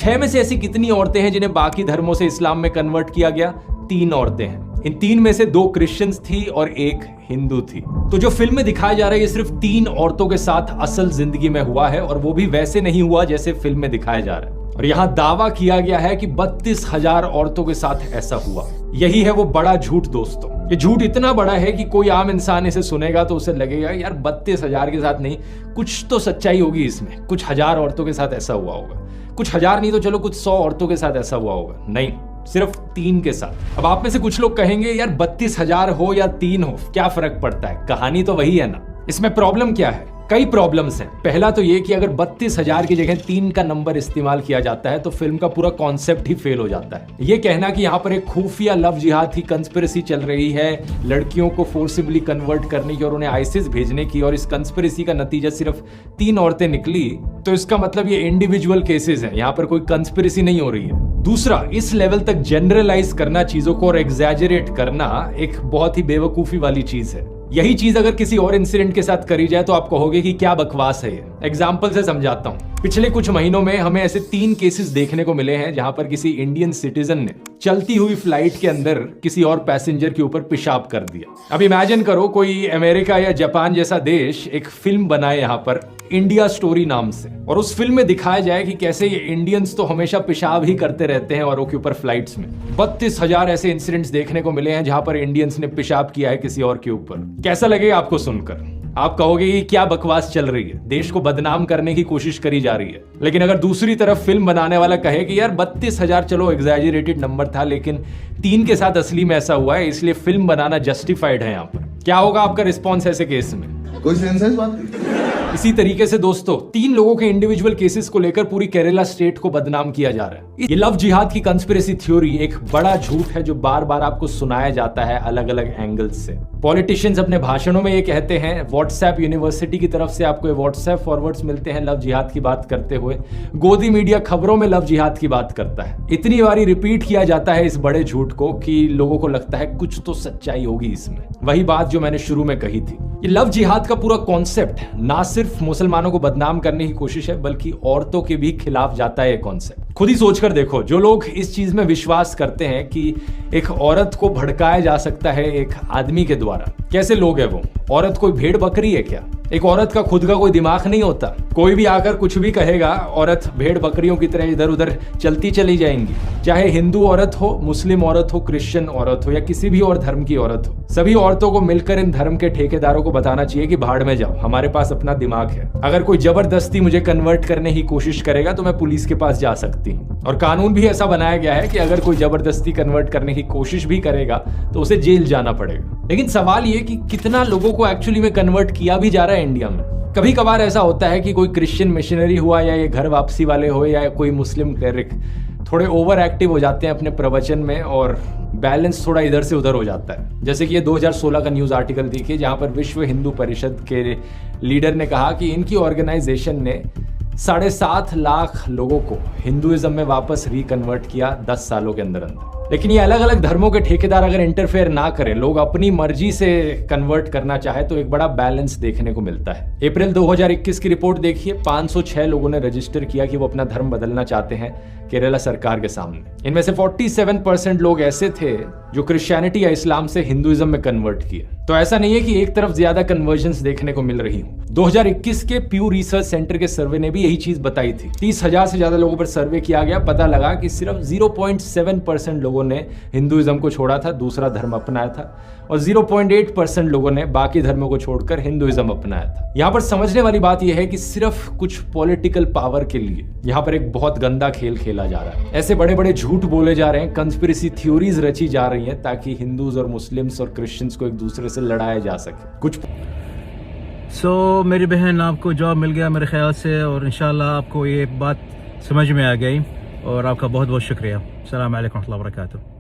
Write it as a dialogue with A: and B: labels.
A: 6 में से ऐसी कितनी औरतें हैं जिन्हें बाकी धर्मों से इस्लाम में कन्वर्ट किया गया? 3 औरतें हैं। इन 3 में से 2 क्रिश्चियंस थी और 1 हिंदू थी। तो जो फिल्म में दिखाया जा रहा है ये सिर्फ 3 औरतों के साथ असल जिंदगी में हुआ है, और वो भी वैसे नहीं हुआ जैसे फिल्म में दिखाया जा रहा है। और यहां दावा किया गया है कि 32,000 औरतों के साथ ऐसा हुआ। यही है वो बड़ा झूठ दोस्तों। ये झूठ इतना बड़ा है कि कोई आम इंसान इसे सुनेगा तो उसे लगेगा यार 32,000 के साथ नहीं, कुछ तो सच्चाई होगी इसमें, कुछ हजार औरतों के साथ ऐसा हुआ होगा। कुछ हजार नहीं तो चलो कुछ 100 औरतों के साथ ऐसा हुआ होगा। नहीं, सिर्फ 3 के साथ। अब आप में से कुछ लोग कहेंगे यार 32,000 हो या 3 हो क्या फर्क पड़ता है, कहानी तो वही है ना। इसमें प्रॉब्लम क्या है? कई प्रॉब्लम्स हैं। पहला तो ये कि अगर 32,000 की जगह 3 का नंबर इस्तेमाल किया जाता है तो फिल्म का पूरा कॉन्सेप्ट ही फेल हो जाता है। ये कहना कि यहाँ पर एक खुफिया लव जिहाद की कंस्पिरेसी चल रही है, लड़कियों को फोर्सिबली कन्वर्ट करने की और उन्हें आईसिस भेजने की, और इस कंस्पिरेसी का नतीजा सिर्फ 3 औरतें निकली, तो इसका मतलब ये इंडिविजुअल केसेस हैं, यहाँ पर कोई कंस्पिरेसी नहीं हो रही है। दूसरा, इस लेवल तक जनरलाइज करना चीजों को और एग्जैजरेट करना एक बहुत ही बेवकूफी वाली चीज है। यही चीज अगर किसी और इंसिडेंट के साथ करी जाए तो आप कहोगे कि क्या बकवास है ये। एग्जाम्पल से समझाता हूं। पिछले कुछ महीनों में हमें ऐसे 3 केसेस देखने को मिले हैं जहां पर किसी इंडियन सिटीजन ने चलती हुई फ्लाइट के अंदर किसी और पैसेंजर के ऊपर पेशाब कर दिया। अब इमेजिन करो कोई अमेरिका या जापान जैसा देश एक फिल्म बनाए यहाँ पर इंडिया स्टोरी नाम से, और उस फिल्म में दिखाया जाए कि कैसे ये इंडियंस तो हमेशा पेशाब ही करते रहते हैं औरों के ऊपर फ्लाइट्स में। 32,000 ऐसे इंसिडेंट्स देखने को मिले हैं जहां पर इंडियंस ने पेशाब किया है किसी और के ऊपर। कैसा लगेगा आपको सुनकर? आप कहोगे कि क्या बकवास चल रही है, देश को बदनाम करने की कोशिश करी जा रही है। लेकिन अगर दूसरी तरफ फिल्म बनाने वाला कहे कि यार 32,000 चलो एग्जैजरेटेड नंबर था, लेकिन 3 के साथ असली में ऐसा हुआ है, इसलिए फिल्म बनाना जस्टिफाइड है यहाँ पर, क्या होगा आपका रिस्पॉन्स ऐसे केस में?
B: कोई सेंस है इस बात की?
A: इसी तरीके से दोस्तों 3 लोगों के इंडिविजुअल केसेस को लेकर पूरी केरला स्टेट को बदनाम किया जा रहा है। ये लव जिहाद की कंस्पिरेसी थ्योरी एक बड़ा झूठ है जो बार बार आपको सुनाया जाता है अलग अलग एंगल्स से। पॉलिटिशियंस अपने भाषणों में ये कहते हैं, व्हाट्सएप यूनिवर्सिटी की तरफ से आपको व्हाट्सएप फॉरवर्ड्स मिलते हैं लव जिहाद की बात करते हुए, गोदी मीडिया खबरों में लव जिहाद की बात करता है। इतनी बारी रिपीट किया जाता है इस बड़े झूठ को कि लोगों को लगता है कुछ तो सच्चाई होगी इसमें। वही बात जो मैंने शुरू में कही थी, ये लव जिहाद का पूरा कॉन्सेप्ट ना सिर्फ मुसलमानों को बदनाम करने की कोशिश है बल्कि औरतों के भी खिलाफ जाता है ये कॉन्सेप्ट। खुद ही सोचकर देखो, जो लोग इस चीज में विश्वास करते हैं कि एक औरत को भड़काया जा सकता है एक आदमी के द्वारा, कैसे लोग हैं वो? औरत कोई भेड़ बकरी है क्या? एक औरत का खुद का कोई दिमाग नहीं होता? कोई भी आकर कुछ भी कहेगा, औरत भेड़ बकरियों की तरह इधर उधर चलती चली जाएंगी। चाहे हिंदू औरत हो, मुस्लिम औरत हो, क्रिश्चियन औरत हो या किसी भी और धर्म की औरत हो, सभी औरतों को मिलकर इन धर्म के ठेकेदारों को बताना चाहिए कि भाड़ में जाओ, हमारे पास अपना दिमाग है। अगर कोई जबरदस्ती मुझे कन्वर्ट करने की कोशिश करेगा तो मैं पुलिस के पास जा सकती हूँ, और कानून भी ऐसा बनाया गया है कि अगर कोई जबरदस्ती कन्वर्ट करने की कोशिश भी करेगा तो उसे जेल जाना पड़ेगा। लेकिन सवाल ये कि कितना लोगों को एक्चुअली में कन्वर्ट किया भी जा रहा है इंडिया में। कभी कभार ऐसा होता है कि कोई क्रिश्चियन मिशनरी हुआ या ये घर वापसी वाले हो या कोई मुस्लिम क्लेरिक थोड़े ओवर एक्टिव हो जाते हैं अपने प्रवचन में और बैलेंस थोड़ा इधर से उधर हो जाता है। जैसे कि ये 2016 का न्यूज़ आर्टिकल देखिए जहां पर विश्व हिंदू परिषद के लीडर ने कहा कि इनकी ऑर्गेनाइजेशन ने 7.5 लाख लोगों को हिंदुइज्म में वापस रिकन्वर्ट किया 10 सालों के अंदर अंदर। लेकिन ये अलग अलग धर्मों के ठेकेदार अगर इंटरफेयर ना करें, लोग अपनी मर्जी से कन्वर्ट करना चाहे तो एक बड़ा बैलेंस देखने को मिलता है। अप्रैल 2021 की रिपोर्ट देखिए, 506 लोगों ने रजिस्टर किया कि वो अपना धर्म बदलना चाहते हैं केरला सरकार के सामने। इनमें से 47% लोग ऐसे थे जो क्रिश्चियनिटी या इस्लाम से हिंदुइज्म में कन्वर्ट किए। तो ऐसा नहीं है कि एक तरफ ज्यादा कन्वर्जन्स देखने को मिल रही हूं। 2021 के प्यू रिसर्च सेंटर के सर्वे ने भी यही चीज बताई थी। 30,000 से ज्यादा लोगों पर सर्वे किया गया, पता लगा कि सिर्फ 0.7% लोगों ने हिंदुइज्म को छोड़ा था, दूसरा धर्म अपनाया था, और 0.8% लोगों ने बाकी धर्मों को छोड़कर हिंदुइज्म अपनाया था। यहाँ पर समझने वाली बात यह है कि सिर्फ कुछ पॉलिटिकल पावर के लिए यहाँ पर एक बहुत गंदा खेल खेला जा रहा है। ऐसे बड़े बड़े झूठ बोले जा रहे हैं, कंस्पिरेसी थ्योरीज रची जा रही हैं ताकि हिंदूज और मुस्लिम्स और क्रिश्चियंस को एक दूसरे से लड़ाया जा सके। कुछ
C: मेरी बहन, आपको जॉब मिल गया मेरे ख्याल से, और इंशाल्लाह आपको ये बात समझ में आ गई, और आपका बहुत बहुत शुक्रिया। अस्सलाम वालेकुम व रहमतुल्लाहि व बरकातुहू।